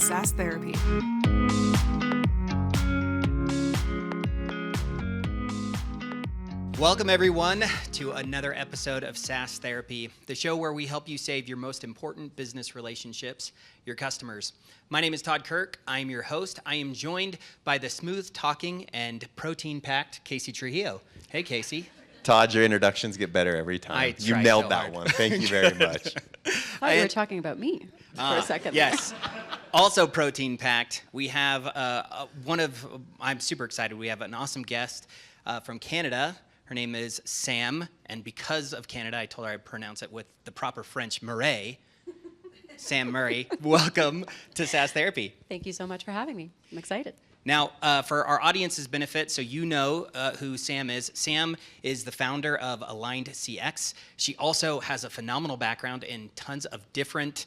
SaaS Therapy. Welcome, everyone, to another episode of SaaS Therapy, the show where we help you save your most important business relationships, your customers. My name is Todd Kirk. I am your host. I am joined by the smooth-talking and protein-packed Casey Trujillo. Hey, Casey. Todd, your introductions get better every time. You nailed that one. Thank you very much. I thought you were talking about me for a second. Yes. Also protein-packed, we have I'm super excited. We have an awesome guest from Canada. Her name is Sam, and because of Canada, I told her I'd pronounce it with the proper French, Murray. Sam Murray, welcome to SaaS Therapy. Thank you so much for having me. I'm excited. Now, for our audience's benefit, so you know who Sam is. Sam is the founder of Aligned CX. She also has a phenomenal background in tons of different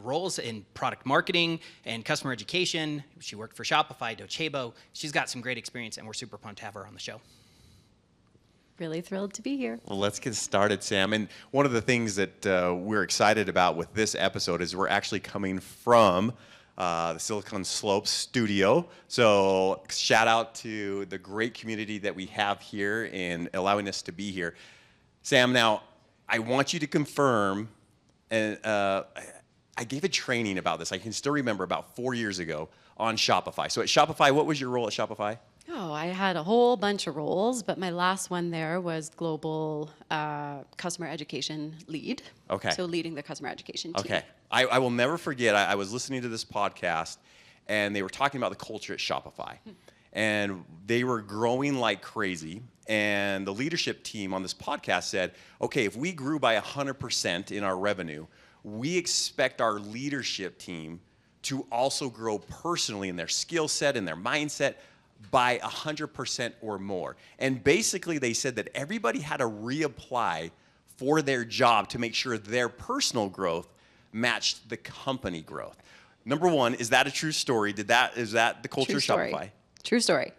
roles in product marketing and customer education. She worked for Shopify, Docebo. She's got some great experience, and we're super pumped to have her on the show. Really thrilled to be here. Well, let's get started, Sam. And one of the things that we're excited about with this episode is we're actually coming from the Silicon Slopes studio. So shout out to the great community that we have here in allowing us to be here. Sam, now, I want you to confirm, and I gave a training about this. I can still remember about 4 years ago on Shopify. So at Shopify, what was your role at Shopify? Oh, I had a whole bunch of roles, but my last one there was global customer education lead. Okay. So leading the customer education team. Okay. I will never forget, I was listening to this podcast, and they were talking about the culture at Shopify. And they were growing like crazy. And the leadership team on this podcast said, okay, if we grew by 100% in our revenue, we expect our leadership team to also grow personally in their skill set and their mindset by 100% or more. And basically they said that everybody had to reapply for their job to make sure their personal growth matched the company growth. Number one, is that a true story? Is that the culture of Shopify? True story.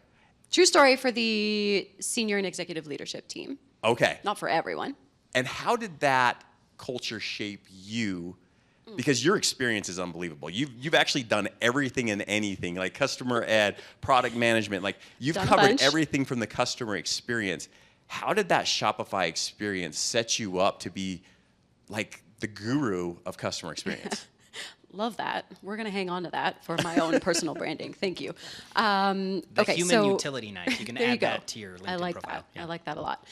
True story for the senior and executive leadership team. Okay. Not for everyone. And how did that culture shape you? Because your experience is unbelievable. You've actually done everything and anything, like customer ed, product management. Like you've covered everything from the customer experience. How did that Shopify experience set you up to be like the guru of customer experience? Love that. We're going to hang on to that for my own personal branding. Thank you. The human utility knife. You can add that to your LinkedIn profile. Yeah. I like that a lot.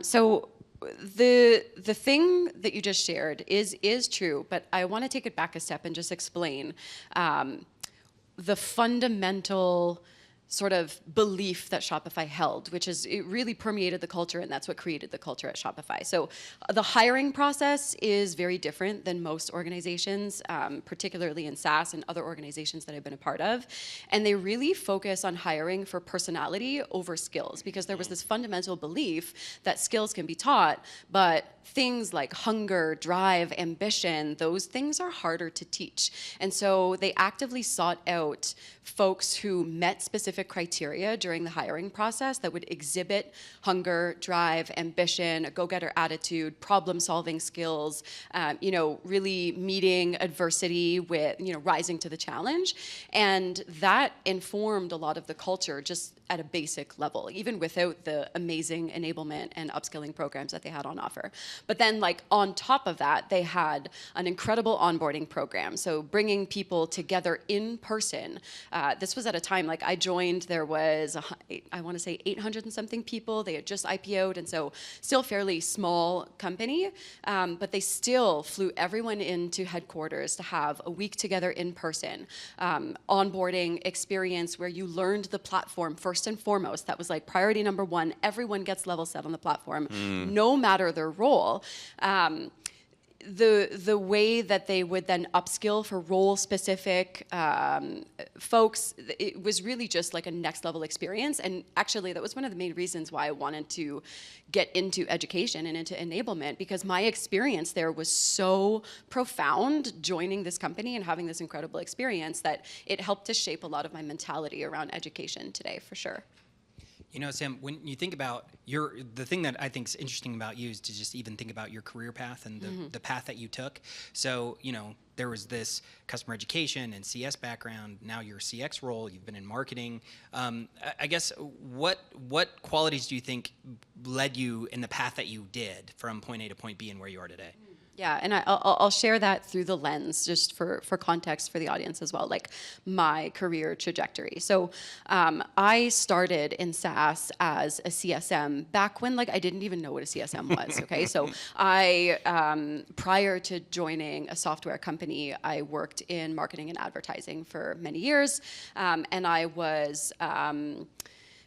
So the thing that you just shared is true, but I want to take it back a step and just explain the fundamental sort of belief that Shopify held, which is it really permeated the culture, and that's what created the culture at Shopify. So the hiring process is very different than most organizations, particularly in SaaS and other organizations that I've been a part of. And they really focus on hiring for personality over skills, because there was this fundamental belief that skills can be taught, but things like hunger, drive, ambition, those things are harder to teach. And so they actively sought out folks who met specific criteria during the hiring process that would exhibit hunger, drive, ambition, a go-getter attitude, problem-solving skills, really meeting adversity with, rising to the challenge. And that informed a lot of the culture just at a basic level, even without the amazing enablement and upskilling programs that they had on offer. But then on top of that, they had an incredible onboarding program. So bringing people together in person. This was at a time, I joined, there was, I want to say 800 and something people. They had just IPO'd, and so still fairly small company, but they still flew everyone into headquarters to have a week together in person. Onboarding experience where you learned the platform first and foremost. That was priority number one. Everyone gets level set on the platform, no matter their role. The way that they would then upskill for role-specific folks, it was really just a next level experience. And actually, that was one of the main reasons why I wanted to get into education and into enablement, because my experience there was so profound joining this company and having this incredible experience that it helped to shape a lot of my mentality around education today, for sure. You know, Sam, when you think about the thing that I think is interesting about you is to just even think about your career path and the path that you took. So, you know, there was this customer education and CS background. Now your CX role, you've been in marketing. I guess what qualities do you think led you in the path that you did from point A to point B and where you are today? Yeah, and I'll share that through the lens, just for context for the audience as well, like my career trajectory. So I started in SaaS as a CSM back when I didn't even know what a CSM was, okay? So I, prior to joining a software company, I worked in marketing and advertising for many years, and I was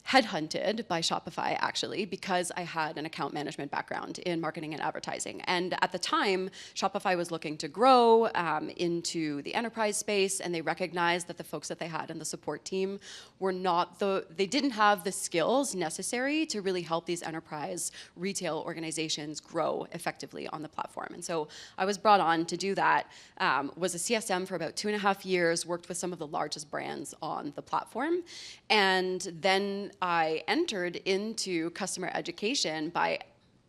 headhunted by Shopify, actually, because I had an account management background in marketing and advertising. And at the time, Shopify was looking to grow into the enterprise space, and they recognized that the folks that they had in the support team were they didn't have the skills necessary to really help these enterprise retail organizations grow effectively on the platform. And so I was brought on to do that, was a CSM for about 2.5 years, worked with some of the largest brands on the platform, and then I entered into customer education by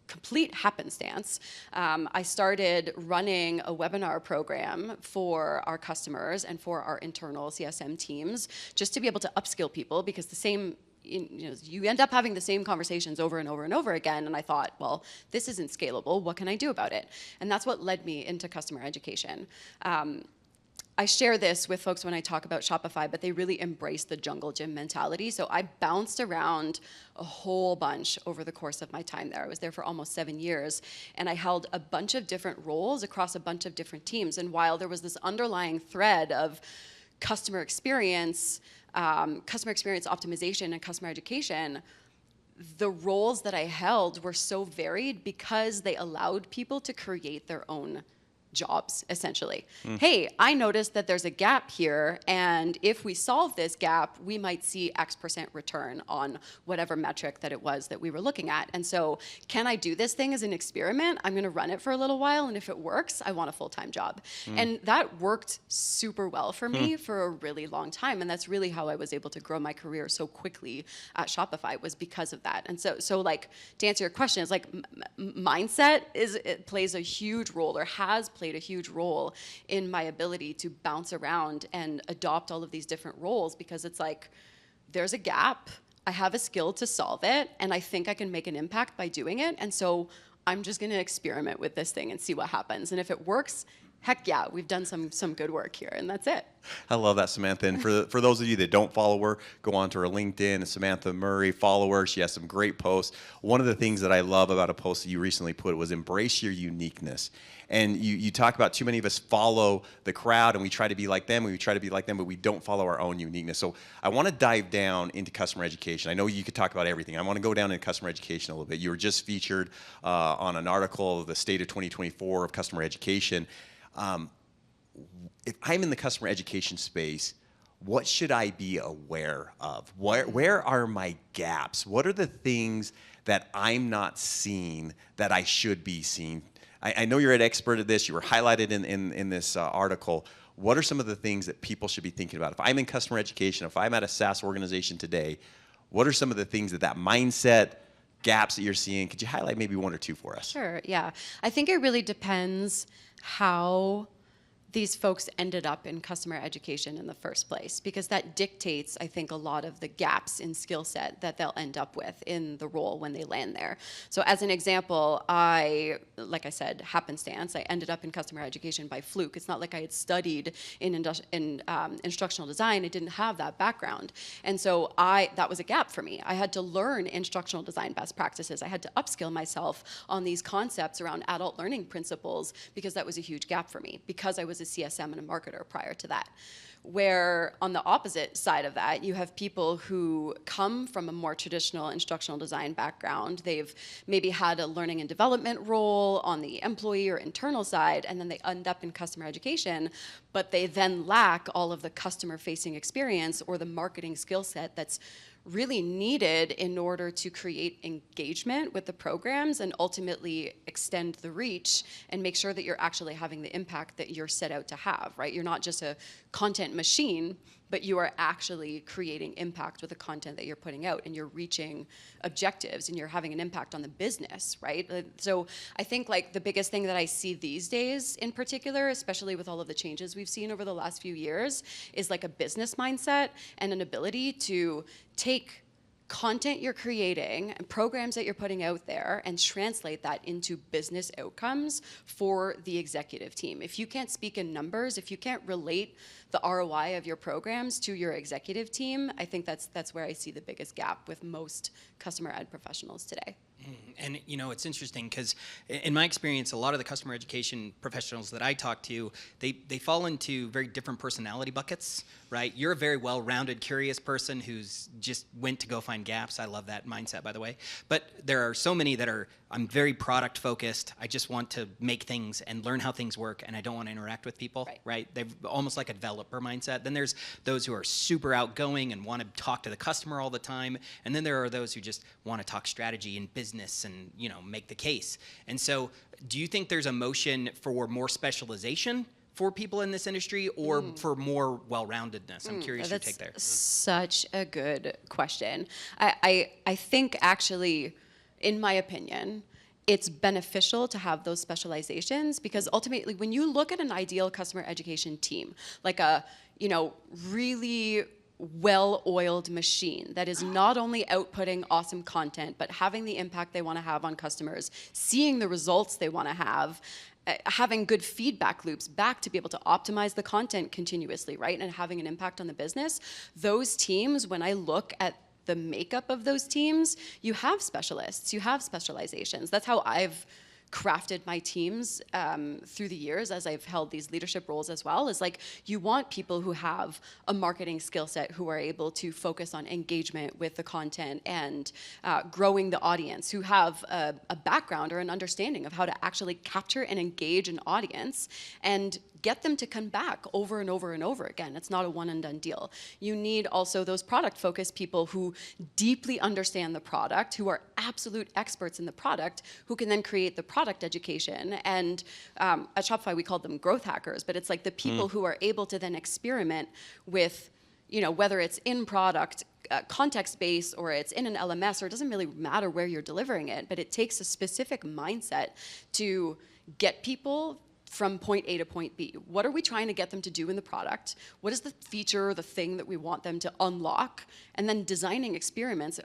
complete happenstance. I started running a webinar program for our customers and for our internal CSM teams, just to be able to upskill people, because you end up having the same conversations over and over and over again. And I thought, well, this isn't scalable. What can I do about it? And that's what led me into customer education. I share this with folks when I talk about Shopify, but they really embrace the jungle gym mentality. So I bounced around a whole bunch over the course of my time there. I was there for almost 7 years, and I held a bunch of different roles across a bunch of different teams. And while there was this underlying thread of customer experience optimization, and customer education, the roles that I held were so varied because they allowed people to create their own jobs, essentially. Hey, I noticed that there's a gap here, and if we solve this gap, we might see X% return on whatever metric that it was that we were looking at. And so, can I do this thing as an experiment? I'm gonna run it for a little while, and if it works, I want a full-time job. And that worked super well for me for a really long time, and that's really how I was able to grow my career so quickly at Shopify, was because of that. And so to answer your question, is mindset it plays a huge role, or has played a huge role in my ability to bounce around and adopt all of these different roles, because it's there's a gap, I have a skill to solve it, and I think I can make an impact by doing it, and so I'm just going to experiment with this thing and see what happens. And if it works, heck yeah, we've done some good work here, and that's it. I love that, Samantha. And for those of you that don't follow her, go on to her LinkedIn, Samantha Murray, follow her. She has some great posts. One of the things that I love about a post that you recently put was embrace your uniqueness. And you talk about too many of us follow the crowd, and we try to be like them, but we don't follow our own uniqueness. So I want to dive down into customer education. I know you could talk about everything. I want to go down into customer education a little bit. You were just featured on an article, The State of 2024 of Customer Education. If I'm in the customer education space, what should I be aware of? Where are my gaps? What are the things that I'm not seeing that I should be seeing? I know you're an expert at this. You were highlighted in this article. What are some of the things that people should be thinking about? If I'm in customer education, if I'm at a SaaS organization today, what are some of the things that mindset gaps that you're seeing? Could you highlight maybe one or two for us? Sure, yeah. I think it really depends how these folks ended up in customer education in the first place, because that dictates, I think, a lot of the gaps in skill set that they'll end up with in the role when they land there. So as an example, like I said, happenstance, I ended up in customer education by fluke. It's not like I had studied in instructional design. I didn't have that background. And so that was a gap for me. I had to learn instructional design best practices. I had to upskill myself on these concepts around adult learning principles, because that was a huge gap for me, because I was a CSM and a marketer prior to that. Where on the opposite side of that, you have people who come from a more traditional instructional design background. They've maybe had a learning and development role on the employee or internal side, and then they end up in customer education, but they then lack all of the customer-facing experience or the marketing skill set that's really needed in order to create engagement with the programs and ultimately extend the reach and make sure that you're actually having the impact that you're set out to have, right? You're not just a content machine, but you are actually creating impact with the content that you're putting out, and you're reaching objectives, and you're having an impact on the business, right? So I think like the biggest thing that I see these days in particular, especially with all of the changes we've seen over the last few years, is like a business mindset and an ability to take content you're creating and programs that you're putting out there and translate that into business outcomes for the executive team. If you can't speak in numbers, if you can't relate the ROI of your programs to your executive team, I think that's where I see the biggest gap with most customer ed professionals today. And you know, it's interesting because in my experience, a lot of the customer education professionals that I talk to, they fall into very different personality buckets, right? You're a very well-rounded, curious person who's just went to go find gaps. I love that mindset, by the way. But there are so many that are, I'm very product focused. I just want to make things and learn how things work, and I don't want to interact with people, right? They've almost like a developer mindset. Then there's those who are super outgoing and want to talk to the customer all the time. And then there are those who just want to talk strategy and business and, you know, make the case. And so do you think there's a motion for more specialization for people in this industry, or for more well-roundedness? I'm curious your take there. Such a good question. I think actually, in my opinion, it's beneficial to have those specializations, because ultimately when you look at an ideal customer education team, like a, you know, really well-oiled machine that is not only outputting awesome content, but having the impact they want to have on customers, seeing the results they want to have, having good feedback loops back to be able to optimize the content continuously, right? And having an impact on the business. Those teams, when I look at the makeup of those teams, you have specialists, you have specializations. That's how I've crafted my teams through the years as I've held these leadership roles as well, is like you want people who have a marketing skill set, who are able to focus on engagement with the content and growing the audience, who have a background or an understanding of how to actually capture and engage an audience and get them to come back over and over and over again. It's not a one and done deal. You need also those product focused people who deeply understand the product, who are absolute experts in the product, who can then create the product education. And at Shopify, we call them growth hackers, but it's like the people who are able to then experiment with, you know, whether it's in product, context based, or it's in an LMS, or it doesn't really matter where you're delivering it, but it takes a specific mindset to get people from point A to point B. What are we trying to get them to do in the product? What is the feature or the thing that we want them to unlock? And then designing experiments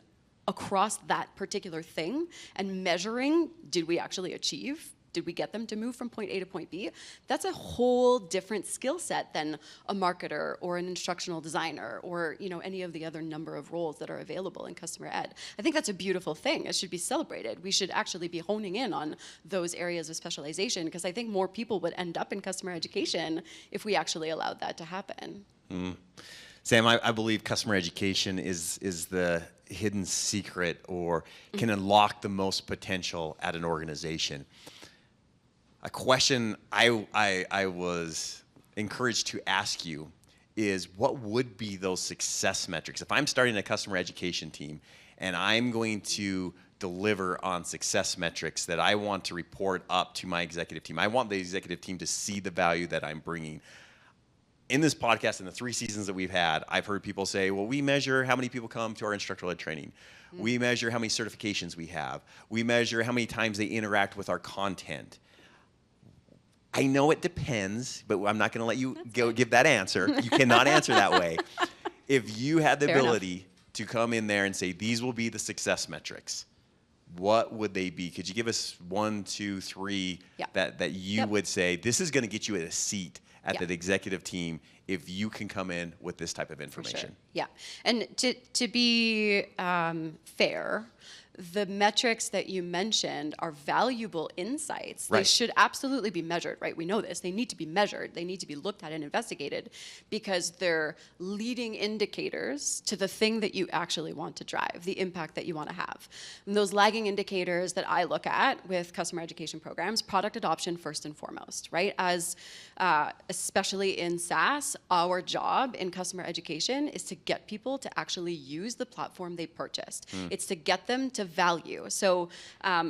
across that particular thing and measuring, did we actually achieve? Did we get them to move from point A to point B? That's a whole different skill set than a marketer or an instructional designer or, you know, any of the other number of roles that are available in customer ed. I think that's a beautiful thing. It should be celebrated. We should actually be honing in on those areas of specialization, because I think more people would end up in customer education if we actually allowed that to happen. Sam, I believe customer education is the hidden secret, or can unlock the most potential at an organization. A question I was encouraged to ask you is, what would be those success metrics? If I'm starting a customer education team and I'm going to deliver on success metrics that I want to report up to my executive team, I want the executive team to see the value that I'm bringing. In this podcast, in the 3 seasons that we've had, I've heard people say, well, we measure how many people come to our instructor-led training. We measure how many certifications we have. We measure how many times they interact with our content. I know it depends, but I'm not going to let you give that answer. You cannot answer that way. If you had the ability to come in there and say, these will be the success metrics, what would they be? Could you give us 1, 2, 3 that you would say, this is going to get you a seat at the executive team if you can come in with this type of information? For sure. Yeah. And to be fair, the metrics that you mentioned are valuable insights. They Right. should absolutely be measured, right? We know this. They need to be measured. They need to be looked at and investigated because they're leading indicators to the thing that you actually want to drive, the impact that you want to have. And those lagging indicators that I look at with customer education programs, product adoption first and foremost, right? As especially in SaaS, our job in customer education is to get people to actually use the platform they purchased. It's to get them to value. So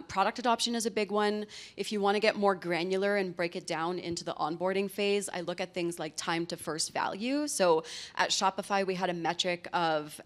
product adoption is a big one. If you want to get more granular and break it down into the onboarding phase, I look at things like time to first value. So at Shopify, we had a metric of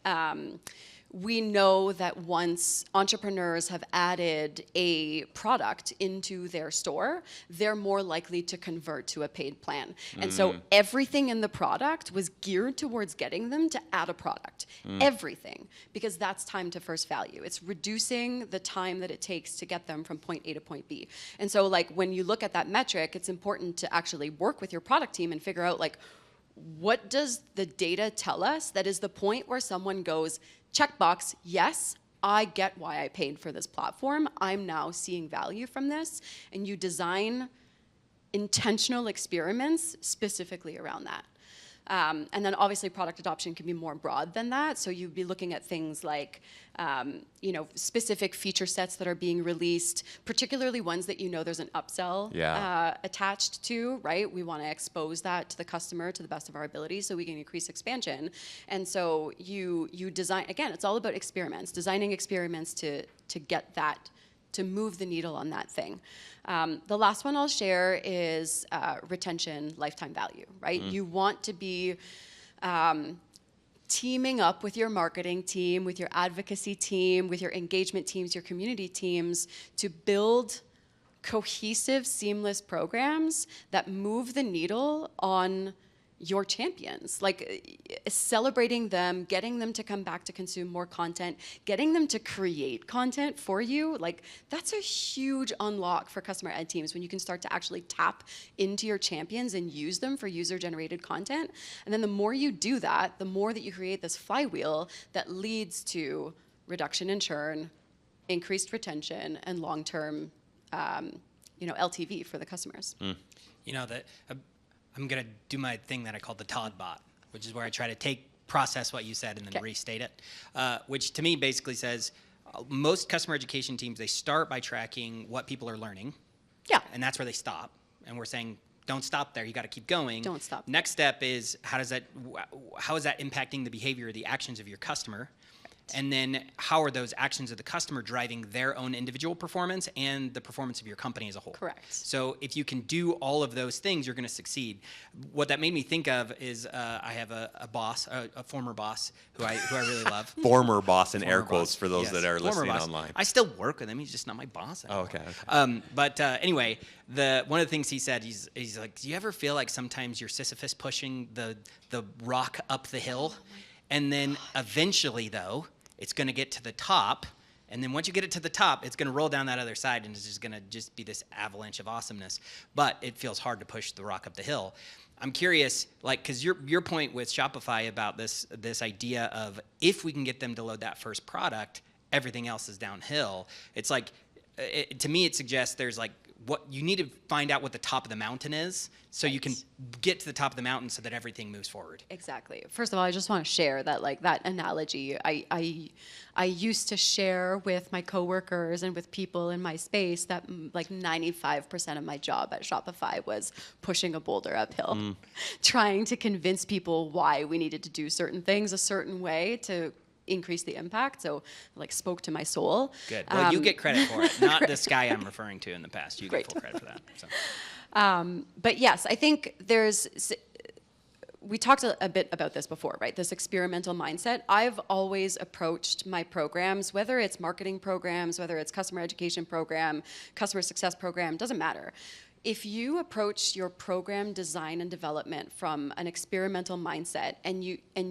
we know that once entrepreneurs have added a product into their store, they're more likely to convert to a paid plan. And so everything in the product was geared towards getting them to add a product. Everything, because that's time to first value. It's reducing the time that it takes to get them from point A to point B. And so like when you look at that metric, it's important to actually work with your product team and figure out like, what does the data tell us that is the point where someone goes, checkbox, yes, I get why I paid for this platform. I'm now seeing value from this. And you design intentional experiments specifically around that. And then obviously product adoption can be more broad than that. So you'd be looking at things like, specific feature sets that are being released, particularly ones that you know there's an upsell attached to, right? We want to expose that to the customer to the best of our ability so we can increase expansion. And so you design, again, it's all about experiments, designing experiments to get that, to move the needle on that thing. The last one I'll share is retention lifetime value, right? You want to be teaming up with your marketing team, with your advocacy team, with your engagement teams, your community teams to build cohesive, seamless programs that move the needle on your champions, like celebrating them, getting them to come back to consume more content, getting them to create content for you. Like that's a huge unlock for customer ed teams when you can start to actually tap into your champions and use them for user-generated content. And then the more you do that, the more that you create this flywheel that leads to reduction in churn, increased retention, and long-term, LTV for the customers. You know that. I'm going to do my thing that I call the Todd bot, which is where I try to process what you said and then restate it, which to me basically says most customer education teams, they start by tracking what people are learning. Yeah. And that's where they stop. And we're saying, don't stop there. You got to keep going. Don't stop. Next step is how is that impacting the behavior or the actions of your customer? And then how are those actions of the customer driving their own individual performance and the performance of your company as a whole? Correct. So if you can do all of those things, you're going to succeed. What that made me think of is I have a boss, a former boss who I really love. Former boss in Former air boss, quotes for those yes. that are Former listening boss. online. I still work with him. He's just not my boss anymore. Oh, okay. But anyway, one of the things he said, he's like, do you ever feel like sometimes you're Sisyphus pushing the rock up the hill? And then eventually, though, it's going to get to the top. And then once you get it to the top, it's going to roll down that other side, and it's just going to be this avalanche of awesomeness. But it feels hard to push the rock up the hill. I'm curious, because your point with Shopify about this idea of if we can get them to load that first product, everything else is downhill. It's like, to me, it suggests there's like, what you need to find out what the top of the mountain is so you can get to the top of the mountain so that everything moves forward. Exactly. First of all, I just want to share that that analogy I used to share with my coworkers and with people in my space that 95% of my job at Shopify was pushing a boulder uphill, trying to convince people why we needed to do certain things a certain way to increase the impact. So spoke to my soul. Good. Well, you get credit for it, not this guy I'm referring to in the past. You get full credit for that. So. But yes, I think we talked a bit about this before, right? This experimental mindset. I've always approached my programs, whether it's marketing programs, whether it's customer education program, customer success program, doesn't matter. If you approach your program design and development from an experimental mindset and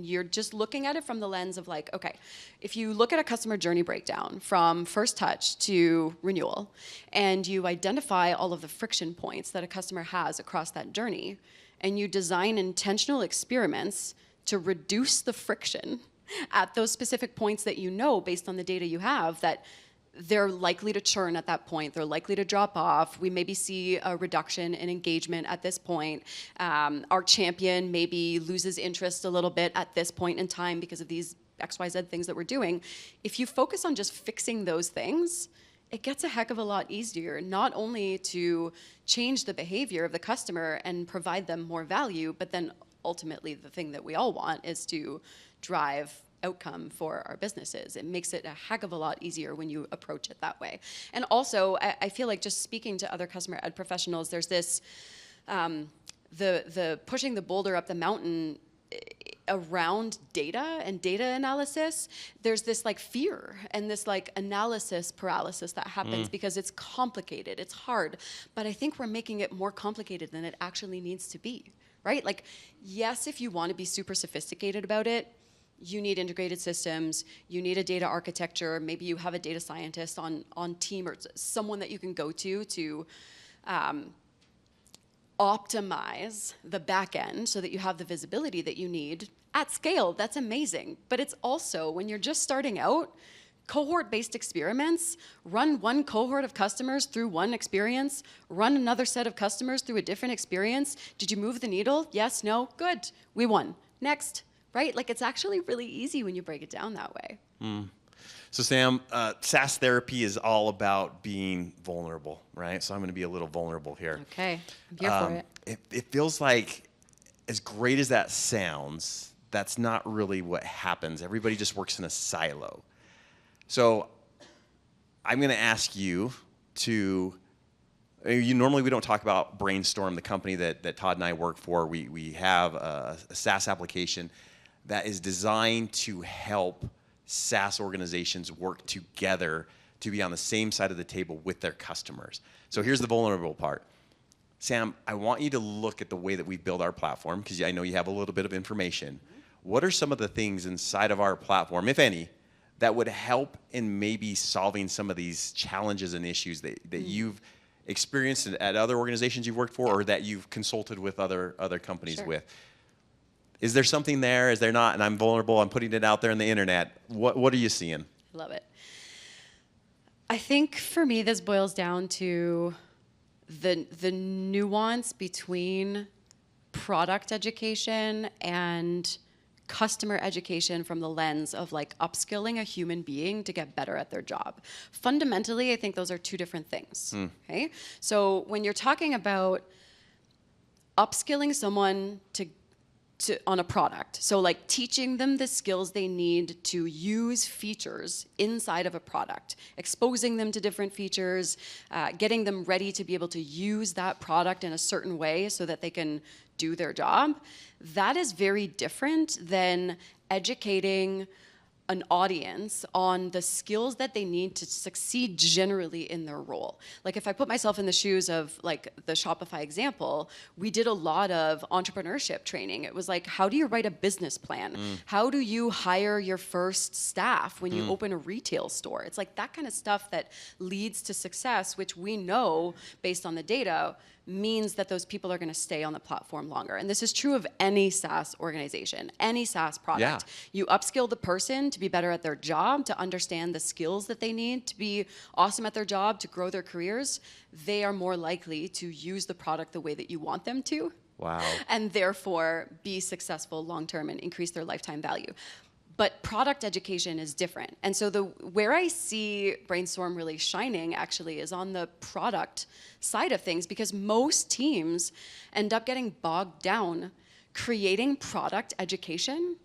you're just looking at it from the lens of okay, if you look at a customer journey breakdown from first touch to renewal and you identify all of the friction points that a customer has across that journey and you design intentional experiments to reduce the friction at those specific points that you know based on the data you have that they're likely to churn at that point. They're likely to drop off. We maybe see a reduction in engagement at this point. Our champion maybe loses interest a little bit at this point in time because of these XYZ things that we're doing. If you focus on just fixing those things, it gets a heck of a lot easier, not only to change the behavior of the customer and provide them more value, but then ultimately the thing that we all want is to drive outcome for our businesses. It makes it a heck of a lot easier when you approach it that way. And also, I feel like just speaking to other customer ed professionals, there's this, the pushing the boulder up the mountain around data and data analysis. There's this like fear and this like analysis paralysis that happens because it's complicated, it's hard. But I think we're making it more complicated than it actually needs to be, right? Like, yes, if you want to be super sophisticated about it, you need integrated systems, you need a data architecture, maybe you have a data scientist on team or someone that you can go to optimize the back end so that you have the visibility that you need at scale. That's amazing. But it's also, when you're just starting out, cohort-based experiments, run one cohort of customers through one experience, run another set of customers through a different experience. Did you move the needle? Yes, no, good, we won. Next. Right? Like, it's actually really easy when you break it down that way. So Sam, SaaS therapy is all about being vulnerable, right? So I'm going to be a little vulnerable here. Okay, I'm here for it. It feels like, as great as that sounds, that's not really what happens. Everybody just works in a silo. So I'm going to ask you to, normally we don't talk about Brainstorm, the company that Todd and I work for. We have a SaaS application that is designed to help SaaS organizations work together to be on the same side of the table with their customers. So here's the vulnerable part. Sam, I want you to look at the way that we build our platform, because I know you have a little bit of information. What are some of the things inside of our platform, if any, that would help in maybe solving some of these challenges and issues that you've experienced at other organizations you've worked for, or that you've consulted with other companies with? Is there something there? Is there not? And I'm vulnerable. I'm putting it out there on the internet. What are you seeing? Love it. I think for me, this boils down to the nuance between product education and customer education from the lens of like upskilling a human being to get better at their job. Fundamentally, I think those are two different things. Okay? So when you're talking about upskilling someone on a product. So like teaching them the skills they need to use features inside of a product, exposing them to different features, getting them ready to be able to use that product in a certain way so that they can do their job. That is very different than educating an audience on the skills that they need to succeed generally in their role. Like, if I put myself in the shoes of like the Shopify example, we did a lot of entrepreneurship training. It was like, how do you write a business plan? How do you hire your first staff when you open a retail store? It's like that kind of stuff that leads to success, which we know based on the data means that those people are going to stay on the platform longer. And this is true of any SaaS organization, any SaaS product. Yeah. You upskill the person to be better at their job, to understand the skills that they need to be awesome at their job, to grow their careers. They are more likely to use the product the way that you want them to. Wow. And therefore be successful long-term and increase their lifetime value. But product education is different. And so where I see Brainstorm really shining actually is on the product side of things, because most teams end up getting bogged down creating product education,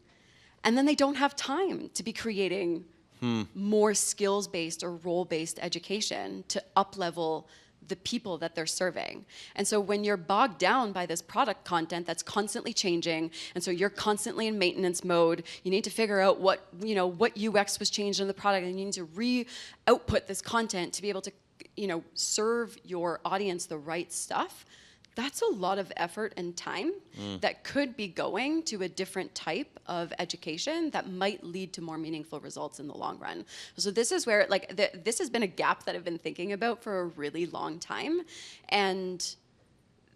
and then they don't have time to be creating more skills-based or role-based education to up-level the people that they're serving. And so when you're bogged down by this product content that's constantly changing, and so you're constantly in maintenance mode, you need to figure out what UX was changed in the product, and you need to re-output this content to be able to, serve your audience the right stuff. That's a lot of effort and time that could be going to a different type of education that might lead to more meaningful results in the long run. So this is where, this has been a gap that I've been thinking about for a really long time. And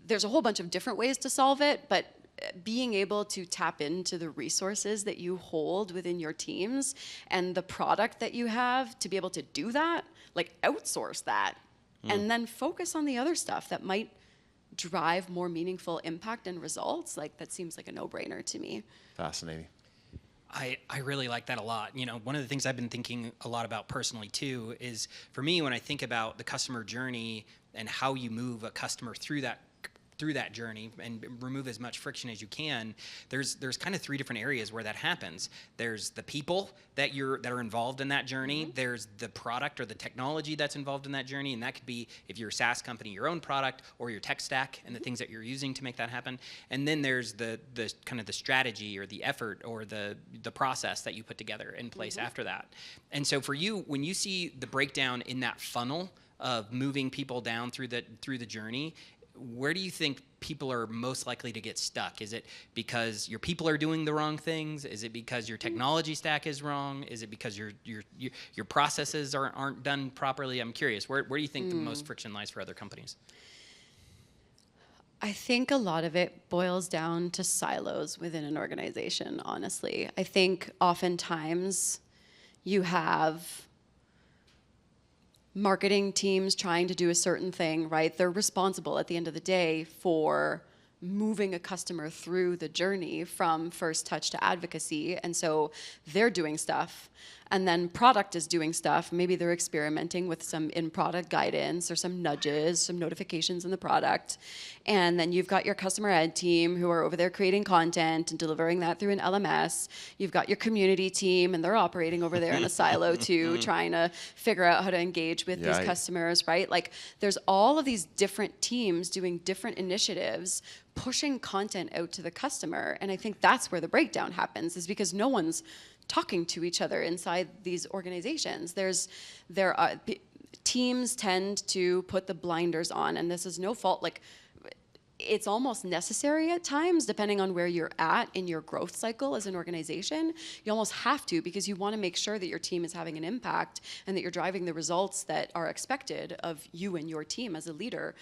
there's a whole bunch of different ways to solve it, but being able to tap into the resources that you hold within your teams and the product that you have to be able to do that, like outsource that and then focus on the other stuff that might drive more meaningful impact and results. Like, that seems like a no-brainer to me. Fascinating. I really like that a lot. You know, one of the things I've been thinking a lot about personally too is, for me, when I think about the customer journey and how you move a customer through that journey and remove as much friction as you can, there's kind of three different areas where that happens. There's the people that are involved in that journey. Mm-hmm. There's the product or the technology that's involved in that journey, and that could be, if you're a SaaS company, your own product or your tech stack and the things that you're using to make that happen. And then there's the kind of the strategy or the effort or the process that you put together in place after that. And so for you, when you see the breakdown in that funnel of moving people down through the journey, where do you think people are most likely to get stuck? Is it because your people are doing the wrong things? Is it because your technology stack is wrong? Is it because your processes aren't done properly? I'm curious. Where do you think the most friction lies for other companies? I think a lot of it boils down to silos within an organization, honestly. I think oftentimes you have marketing teams trying to do a certain thing, right? They're responsible at the end of the day for moving a customer through the journey from first touch to advocacy. And so they're doing stuff. And then product is doing stuff. Maybe they're experimenting with some in-product guidance or some nudges, some notifications in the product. And then you've got your customer ed team who are over there creating content and delivering that through an LMS. You've got your community team, and they're operating over there in a silo too, trying to figure out how to engage with these customers, right? Like, there's all of these different teams doing different initiatives, pushing content out to the customer. And I think that's where the breakdown happens, is because no one's talking to each other inside these organizations. Teams tend to put the blinders on, and this is no fault. Like, it's almost necessary at times, depending on where you're at in your growth cycle as an organization. You almost have to, because you want to make sure that your team is having an impact and that you're driving the results that are expected of you and your team as a leader.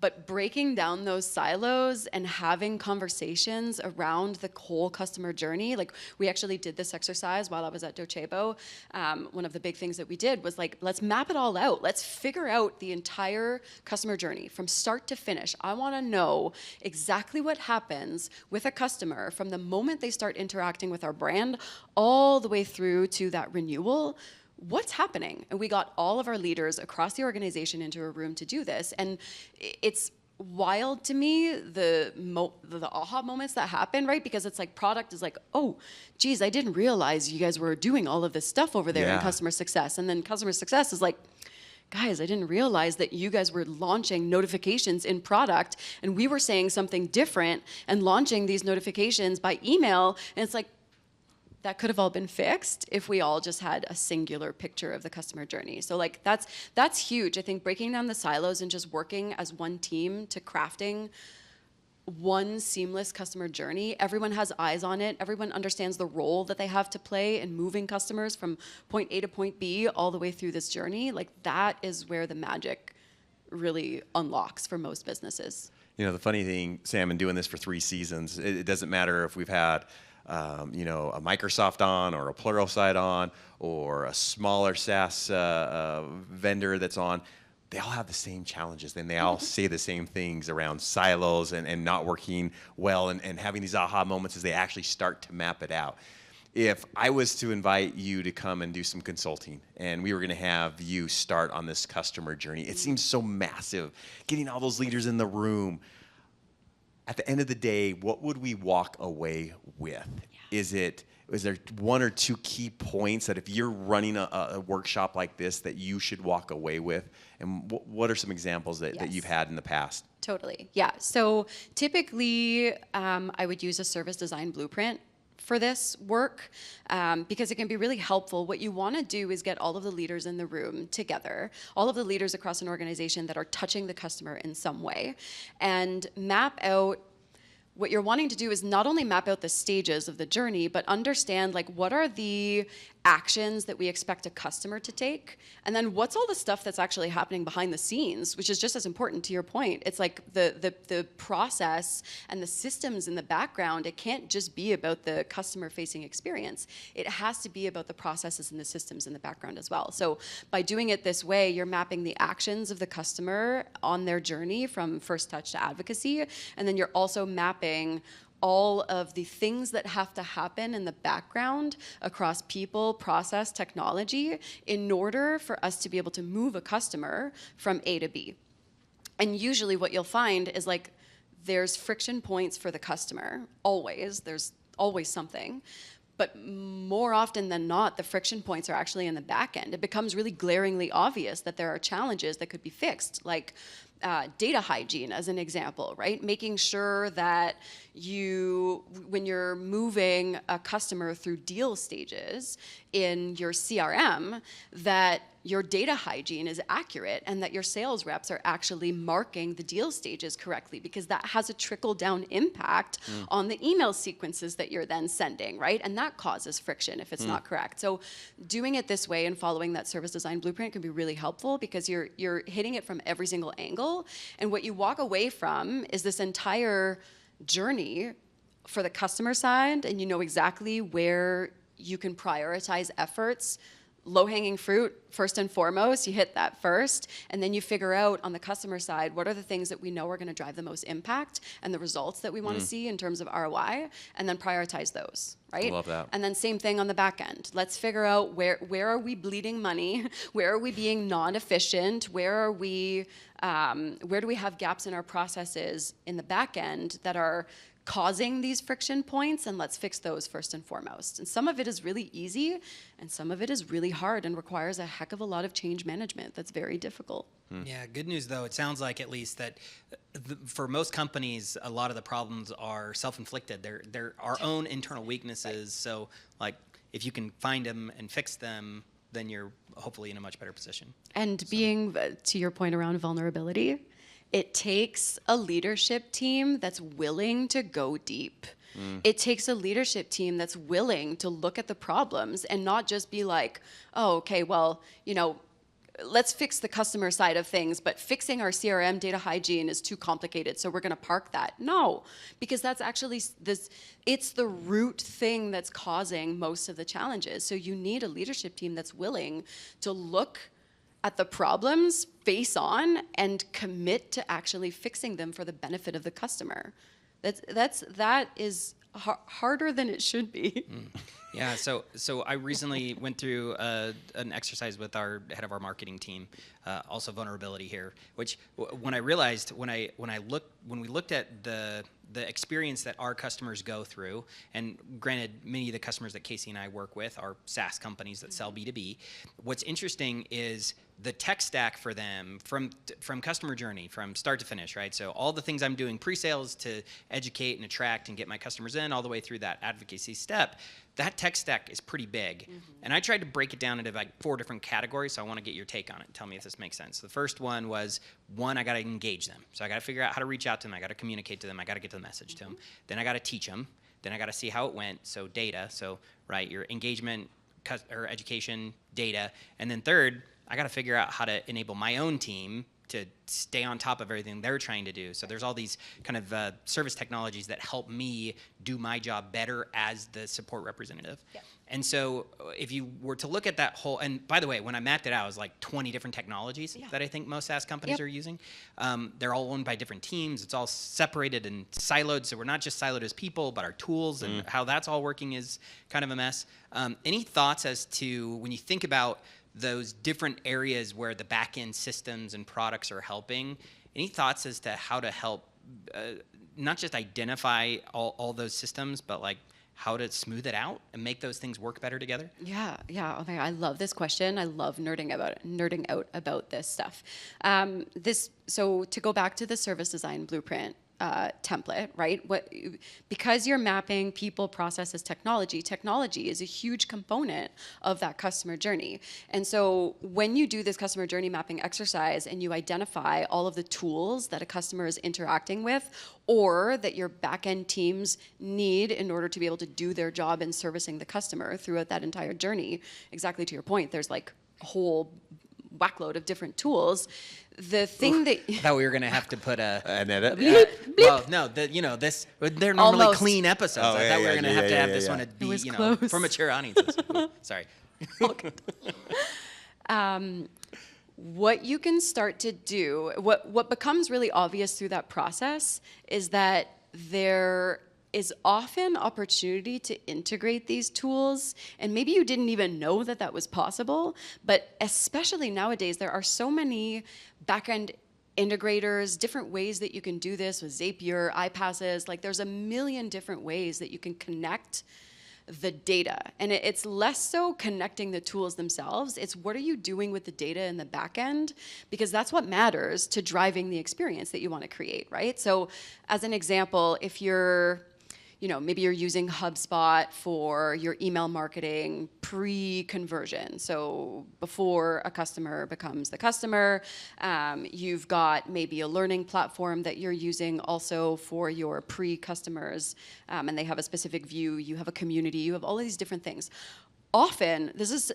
But breaking down those silos and having conversations around the whole customer journey, like, we actually did this exercise while I was at Docebo. One of the big things that we did was, like, let's map it all out. Let's figure out the entire customer journey from start to finish. I want to know exactly what happens with a customer from the moment they start interacting with our brand all the way through to that renewal. What's happening? And we got all of our leaders across the organization into a room to do this. And it's wild to me, the aha moments that happen, right? Because it's like, product is like, oh, geez, I didn't realize you guys were doing all of this stuff over there in customer success. And then customer success is like, guys, I didn't realize that you guys were launching notifications in product, and we were saying something different and launching these notifications by email. And it's like, that could have all been fixed if we all just had a singular picture of the customer journey. So, like, that's huge. I think breaking down the silos and just working as one team to crafting one seamless customer journey. Everyone has eyes on it. Everyone understands the role that they have to play in moving customers from point A to point B all the way through this journey. Like, that is where the magic really unlocks for most businesses. You know, the funny thing, Sam, in doing this for 3 seasons, it doesn't matter if we've had a Microsoft on, or a Pluralsight on, or a smaller SaaS vendor that's on. They all have the same challenges, and they all say the same things around silos and not working well, and having these aha moments as they actually start to map it out. If I was to invite you to come and do some consulting, and we were going to have you start on this customer journey, it seems so massive, getting all those leaders in the room. At the end of the day, what would we walk away with? Is there 1 or 2 key points that if you're running a workshop like this that you should walk away with? And what are some examples that you've had in the past? Totally. Yeah. So typically, I would use a service design blueprint for this work, because it can be really helpful. What you want to do is get all of the leaders in the room together, all of the leaders across an organization that are touching the customer in some way, and map out. What you're wanting to do is not only map out the stages of the journey, but understand, like, what are the actions that we expect a customer to take, and then what's all the stuff that's actually happening behind the scenes, which is just as important. To your point, it's like the process and the systems in the background. It can't just be about the customer facing experience. It has to be about the processes and the systems in the background as well. So by doing it this way, you're mapping the actions of the customer on their journey from first touch to advocacy, and then you're also mapping all of the things that have to happen in the background across people, process, technology, in order for us to be able to move a customer from A to B. And usually what you'll find is like there's friction points for the customer, always. There's always something. But more often than not, the friction points are actually in the back end. It becomes really glaringly obvious that there are challenges that could be fixed, like data hygiene as an example, right? Making sure that when you're moving a customer through deal stages in your CRM, that your data hygiene is accurate and that your sales reps are actually marking the deal stages correctly, because that has a trickle-down impact on the email sequences that you're then sending, right? And that causes friction if it's not correct. So doing it this way and following that service design blueprint can be really helpful, because you're hitting it from every single angle. And what you walk away from is this entire journey for the customer side, and you know exactly where you can prioritize efforts. Low-hanging fruit, first and foremost, you hit that first, and then you figure out on the customer side, what are the things that we know are going to drive the most impact and the results that we want to see in terms of ROI, and then prioritize those, right? I love that. And then same thing on the back end. Let's figure out where are we bleeding money, where are we being non-efficient, where do we have gaps in our processes in the back end that are causing these friction points, and let's fix those first and foremost. And some of it is really easy, and some of it is really hard and requires a heck of a lot of change management that's very difficult. Yeah, good news though, it sounds like at least that for most companies, a lot of the problems are self-inflicted. They're our own internal weaknesses. Right. So like if you can find them and fix them, then you're hopefully in a much better position. And being, to your point around vulnerability, it takes a leadership team that's willing to go deep. It takes a leadership team that's willing to look at the problems and not just be like, oh, okay, well, let's fix the customer side of things, but fixing our CRM data hygiene is too complicated, so we're going to park that. No, because that's actually it's the root thing that's causing most of the challenges. So you need a leadership team that's willing to look at the problems face on and commit to actually fixing them for the benefit of the customer. That is harder than it should be. Yeah, so I recently went through an exercise with our head of our marketing team, also vulnerability here. Which when I realized when we looked at the experience that our customers go through, and granted, many of the customers that Casey and I work with are SaaS companies that sell B2B. What's interesting is the tech stack for them from customer journey, from start to finish, right? So all the things I'm doing pre-sales to educate and attract and get my customers in, all the way through that advocacy step, that tech stack is pretty big. And I tried to break it down into like 4 different categories, so I want to get your take on it. Tell me if this makes sense. The first one was, I got to engage them. So I got to figure out how to reach out to them. I got to communicate to them. I got to get the message to them. Then I got to teach them. Then I got to see how it went. So data. So, right, your engagement or education, data. And then third, I got to figure out how to enable my own team to stay on top of everything they're trying to do. So there's all these kind of service technologies that help me do my job better as the support representative. Yep. And so if you were to look at that whole, and by the way, when I mapped it out, it was like 20 different technologies that I think most SaaS companies are using. They're all owned by different teams. It's all separated and siloed. So we're not just siloed as people, but our tools and how that's all working is kind of a mess. Any thoughts as to when you think about those different areas where the back-end systems and products are helping, any thoughts as to how to help not just identify all those systems, but like how to smooth it out and make those things work better together? Yeah. Okay, I love this question. I love nerding out about this stuff. So to go back to the service design blueprint, template, right? Because you're mapping people, processes, technology is a huge component of that customer journey. And so when you do this customer journey mapping exercise and you identify all of the tools that a customer is interacting with or that your back-end teams need in order to be able to do their job in servicing the customer throughout that entire journey, exactly to your point, there's like a whole whackload of different tools. The thing that I thought we were gonna have to put An edit? well, no, they're normally Almost. clean episodes. Oh, I yeah, thought we were yeah, gonna yeah, have to yeah, have yeah, this yeah. one to be, was you know, close. for mature audiences. Ooh, sorry. What you can start to do, what becomes really obvious through that process is that there is often opportunity to integrate these tools, and maybe you didn't even know that that was possible, but especially nowadays, there are so many back-end integrators, different ways that you can do this with Zapier, iPasses, like there's a million different ways that you can connect the data. And it's less so connecting the tools themselves, it's what are you doing with the data in the back end, because that's what matters to driving the experience that you want to create, right? So as an example, if you're, maybe you're using HubSpot for your email marketing pre-conversion. So before a customer becomes the customer, you've got maybe a learning platform that you're using also for your pre-customers, and they have a specific view, you have a community, you have all of these different things. Often, this is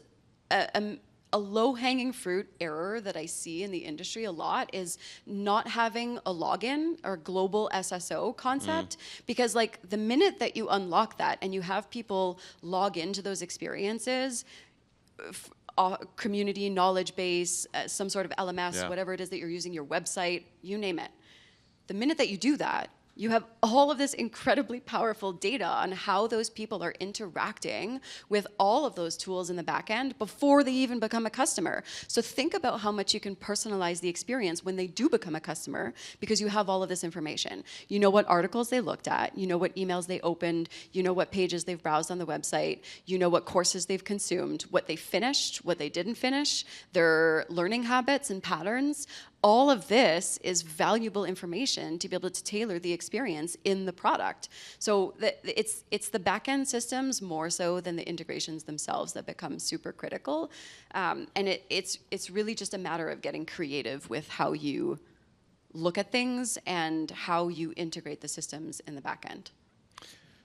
a low-hanging fruit error that I see in the industry a lot is not having a login or global SSO concept, because like the minute that you unlock that and you have people log into those experiences, community, knowledge base, some sort of LMS, whatever it is that you're using, your website, you name it. The minute that you do that, you have all of this incredibly powerful data on how those people are interacting with all of those tools in the back end before they even become a customer. So think about how much you can personalize the experience when they do become a customer, because you have all of this information. You know what articles they looked at, you know what emails they opened, you know what pages they've browsed on the website, you know what courses they've consumed, what they finished, what they didn't finish, their learning habits and patterns. All of this is valuable information to be able to tailor the experience in the product. So it's the back-end systems more so than the integrations themselves that become super critical. And it's really just a matter of getting creative with how you look at things and how you integrate the systems in the back end.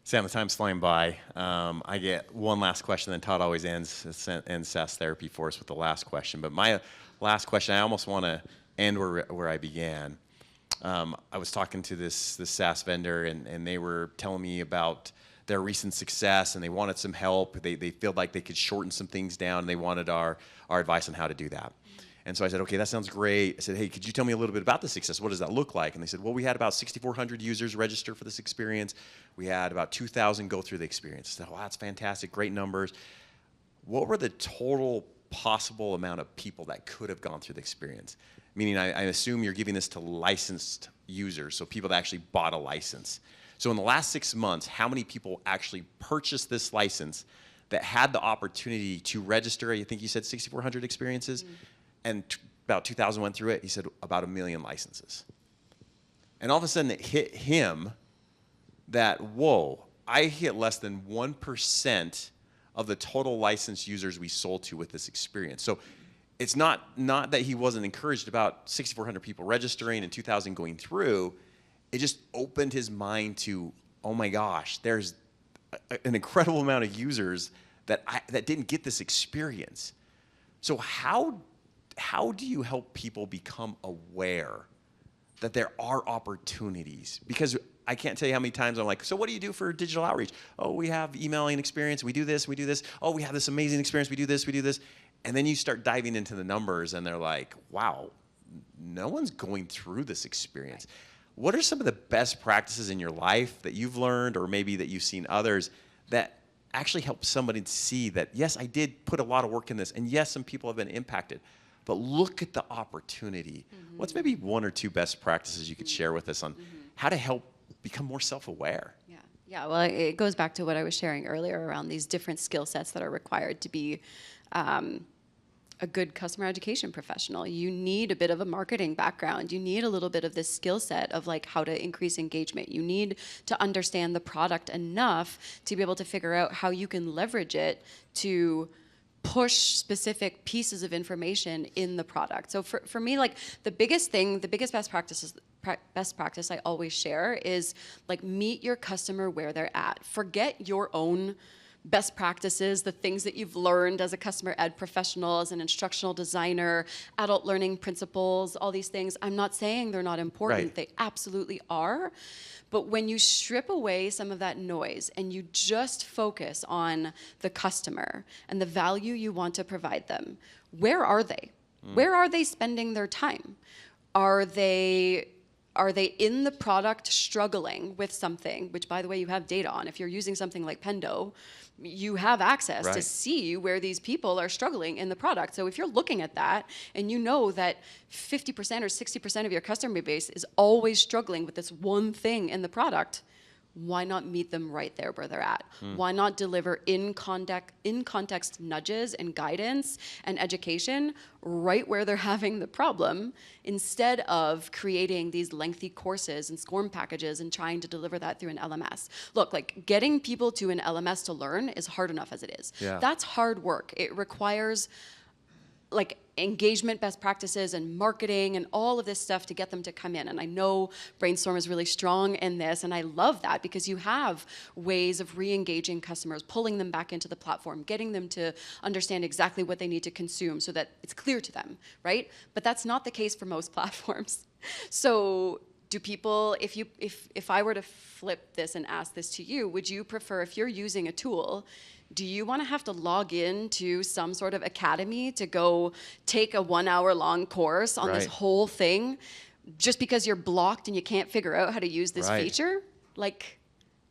Sam, the time's flying by. I get one last question, then Todd always ends SaaS therapy for us with the last question. But my last question, I almost want to end where I began. I was talking to this SaaS vendor, and they were telling me about their recent success, and they wanted some help. They feel like they could shorten some things down, and they wanted our advice on how to do that. And so I said, okay, that sounds great. I said, hey, could you tell me a little bit about the success? What does that look like? And they said, well, we had about 6,400 users register for this experience. We had about 2,000 go through the experience. I said, wow, that's fantastic, great numbers. What were the total possible amount of people that could have gone through the experience? Meaning, I assume you're giving this to licensed users, so people that actually bought a license. So in the last 6 months, how many people actually purchased this license that had the opportunity to register? I think you said 6,400 experiences, and about 2,000 went through it. He said about 1 million licenses. And all of a sudden, it hit him that, whoa, I hit less than 1% of the total licensed users we sold to with this experience. So it's not that he wasn't encouraged about 6,400 people registering and 2,000 going through. It just opened his mind to, oh my gosh, there's an incredible amount of users that didn't get this experience. So how do you help people become aware that there are opportunities? Because I can't tell you how many times I'm like, so what do you do for digital outreach? Oh, we have emailing experience. We do this, we do this. Oh, we have this amazing experience. We do this, we do this. And then you start diving into the numbers, and they're like, wow, no one's going through this experience. What are some of the best practices in your life that you've learned, or maybe that you've seen others, that actually help somebody see that, yes, I did put a lot of work in this, and yes, some people have been impacted, but look at the opportunity. What's maybe one or two best practices you could share with us on how to help become more self-aware? Yeah, well, it goes back to what I was sharing earlier around these different skill sets that are required to be a a good customer education professional. You need a bit of a marketing background. You need a little bit of this skill set of like how to increase engagement. You need to understand the product enough to be able to figure out how you can leverage it to push specific pieces of information in the product. So for me, like the biggest best practice I always share is like meet your customer where they're at. Forget your own best practices, the things that you've learned as a customer ed professional, as an instructional designer, adult learning principles, all these things. I'm not saying they're not important. Right. They absolutely are. But when you strip away some of that noise and you just focus on the customer and the value you want to provide them, where are they? Where are they spending their time? Are they in the product struggling with something, which by the way you have data on? If you're using something like Pendo, you have access to see where these people are struggling in the product. So if you're looking at that and you know that 50% or 60% of your customer base is always struggling with this one thing in the product, why not meet them right there where they're at? Why not deliver in context nudges and guidance and education right where they're having the problem, instead of creating these lengthy courses and SCORM packages and trying to deliver that through an LMS? Look, like getting people to an LMS to learn is hard enough as it is. Yeah. That's hard work. It requires like engagement best practices and marketing and all of this stuff to get them to come in. And I know Brainstorm is really strong in this, and I love that because you have ways of re-engaging customers, pulling them back into the platform, getting them to understand exactly what they need to consume so that it's clear to them, right? But that's not the case for most platforms. So do people, if I were to flip this and ask this to you, would you prefer, if you're using a tool, do you want to have to log in to some sort of academy to go take a 1 hour long course on this whole thing just because you're blocked and you can't figure out how to use this feature? Like,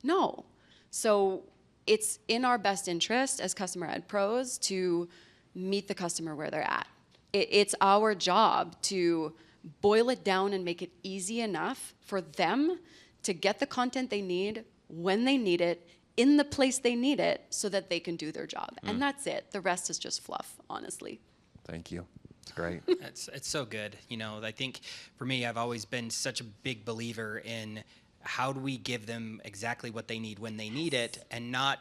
no. So it's in our best interest as customer ed pros to meet the customer where they're at. It's our job to boil it down and make it easy enough for them to get the content they need when they need it, in the place they need it, so that they can do their job. And that's it. The rest is just fluff, honestly. Thank you. It's great. It's so good. You know, I think for me, I've always been such a big believer in how do we give them exactly what they need when they need it, and not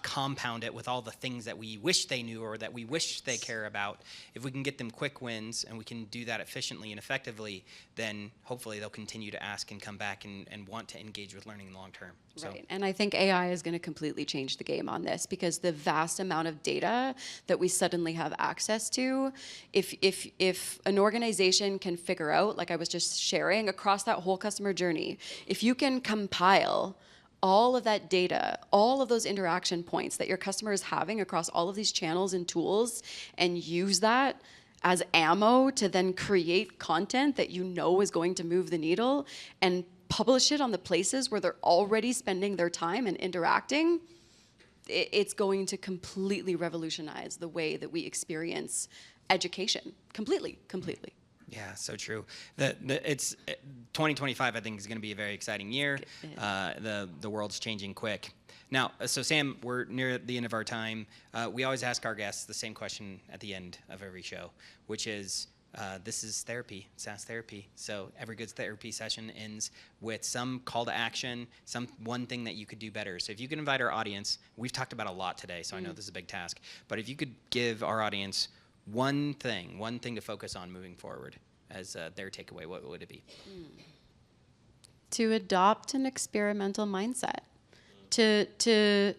compound it with all the things that we wish they knew or that we wish they care about. If we can get them quick wins and we can do that efficiently and effectively, then hopefully they'll continue to ask and come back and want to engage with learning in the long term. Right, and I think AI is going to completely change the game on this, because the vast amount of data that we suddenly have access to, if an organization can figure out, like I was just sharing, across that whole customer journey, if you can compile all of that data, all of those interaction points that your customer is having across all of these channels and tools, and use that as ammo to then create content that you know is going to move the needle and publish it on the places where they're already spending their time and interacting, it's going to completely revolutionize the way that we experience education. Completely. Yeah, so true. It's 2025. I think is going to be a very exciting year. The world's changing quick. Now, so Sam, we're near the end of our time. We always ask our guests the same question at the end of every show, which is, this is therapy, SaaS therapy. So every good therapy session ends with some call to action, some one thing that you could do better. So if you could invite our audience, we've talked about a lot today, so I know this is a big task, but if you could give our audience one thing to focus on moving forward as their takeaway, what would it be? To adopt an experimental mindset. To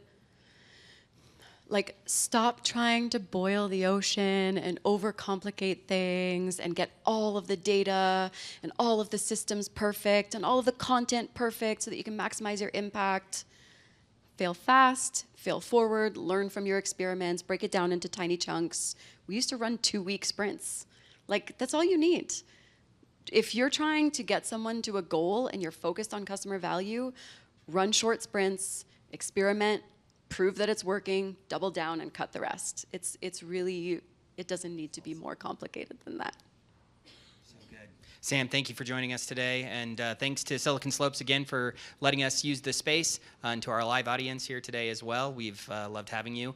like stop trying to boil the ocean and overcomplicate things and get all of the data and all of the systems perfect and all of the content perfect so that you can maximize your impact. Fail fast, fail forward, learn from your experiments, break it down into tiny chunks. We used to run 2-week sprints. Like, that's all you need. If you're trying to get someone to a goal and you're focused on customer value, run short sprints, experiment, prove that it's working, double down, and cut the rest. It's really, it doesn't need to be more complicated than that. So good. Sam, thank you for joining us today. And thanks to Silicon Slopes again for letting us use this space, and to our live audience here today as well. We've loved having you.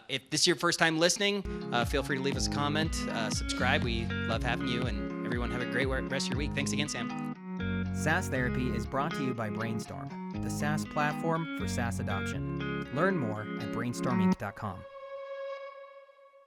If this is your first time listening, feel free to leave us a comment, subscribe. We love having you, and everyone have a great rest of your week. Thanks again, Sam. SaaS Therapy is brought to you by Brainstorm, the SaaS platform for SaaS adoption. Learn more at brainstorminc.com.